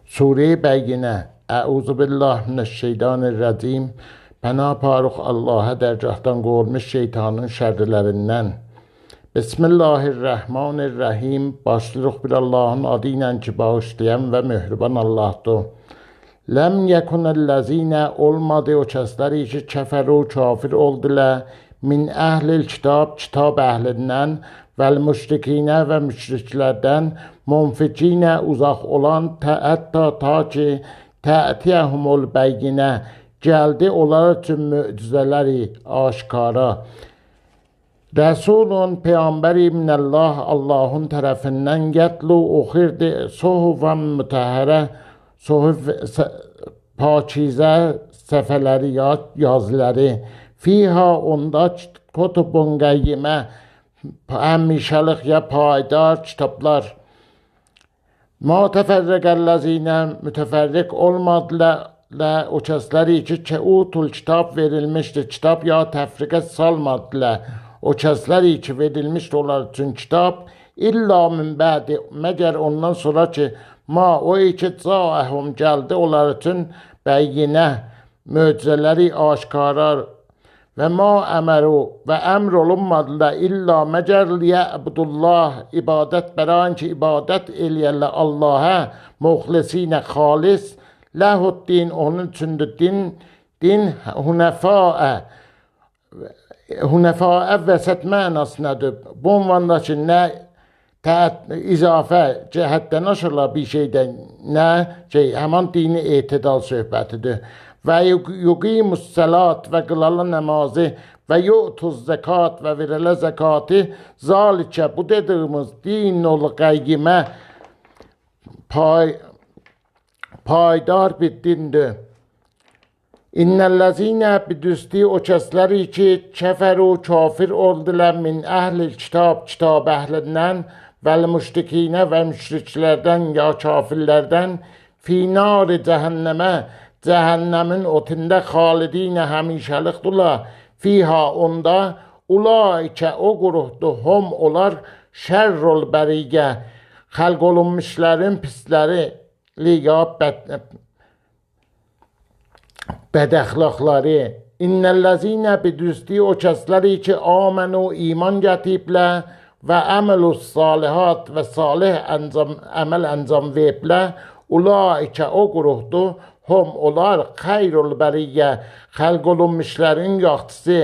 Sure-i Bəyyinə. Əuzu billah minəşşeytanirracim. Pənah parıq Allah'a dərgahdan qovulmuş şeytanın şərrilərindən. Bismillahirrahmanirrahim. Başlayırıq bir Allahın adı ilə ki, bağışlayan və möhrüban Allahdır. Ləm yəkunəl-ləzinə olmadı o kəsləri ki, kəfəru kafir oldular. Min əhlil kitab, kitab əhlindən vəl-müşrikinə və müşriklərdən munfikinə uzaq olan hətta ta ki tə'tiyəhumul bəyyinə gəldi onlar üçün möcüzələri aşkara. Rəsulun peyğəmbəri minəllah Allahın tərəfindən yətlu oxirdi suhufan mütəhhərə suhuf pakizə səfələri yazıları fiha onda kutubun qəyyimə həmişəlik ya payidar kitablar. Ma təfərrəqəl-ləzinə mütəfərriq olmadılar o kəsləri ki utul kitab verilmişdi kitab ya təfriqə salmadılar o kəsləri ki verilmişdi onlar üçün kitab illa min bədi məgər ondan sonra ki ma o ki caəhum gəldi onlar üçün bəyyinə möcüzələri aşkarar və ma əməru və əmr olunmadılar illa məgər liyəbudullah ibadət bəran ki ibadət eləyərlər Allah'a muxlisinə xalis Ləhuddin onun üçündür din hunəfaə vəsət mənasındadır. Bu ünvandakı nə izafə cəhətdən aşırlar bir şeydən nə həman dini etidal söhbətidir. Və yuqimus salat və qılalı namazı və yu'tuz zəkat və verilə zəkatı zalikə bu dediyimiz dinul qəyyimə payidar bir dindir. İnnellezine bidüsti o kəsləri ki kəfəru kafir oldular min əhlil kitab kitab əhlindən vəl müşrikinə və müşriklərdən ya kafirlərdən fi nar cəhənnəmə cəhənnəmin otunda xalidinə həmişəlikdurlar fiha onda ulaikə o quruhdur hum olar şərrul bəriyyə xəlq olunmuşların pisləri ya bədəxlaqları. İnnellezine bidüsti o kəsləri ki amenu iman gətiblər və əməlus salihat və salih əməl əncam veriblər ulaikə o quruhdur hum olar xeyrul bəriyyə xəlq olunmuşların yaxçısı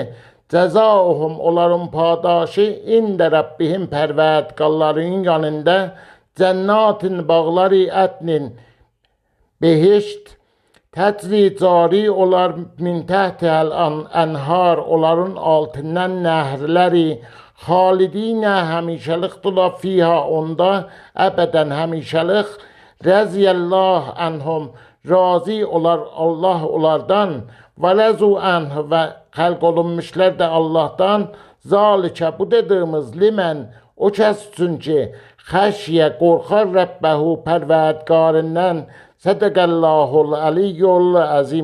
cəzauhum onların padaşı ində Rəbbihim pərvərdigarların yanında cənnatin bağları ətnin behişt təcri cari olar min təhtihəl ənhar onların altından nəhrləri xalidinə həmişəlikdurlar fiha onda əbədən həmişəlik rəziyəllah ənhum razı olar Allah onlardan və rəzu ənh və xəlq olunmuşlar da Allah'tan zalikə bu dediyimiz limən o kəs üçün ki xəşyə qorxar Rəbbəhu pərvərdigarından sədəqəllahul əliyyul əzim.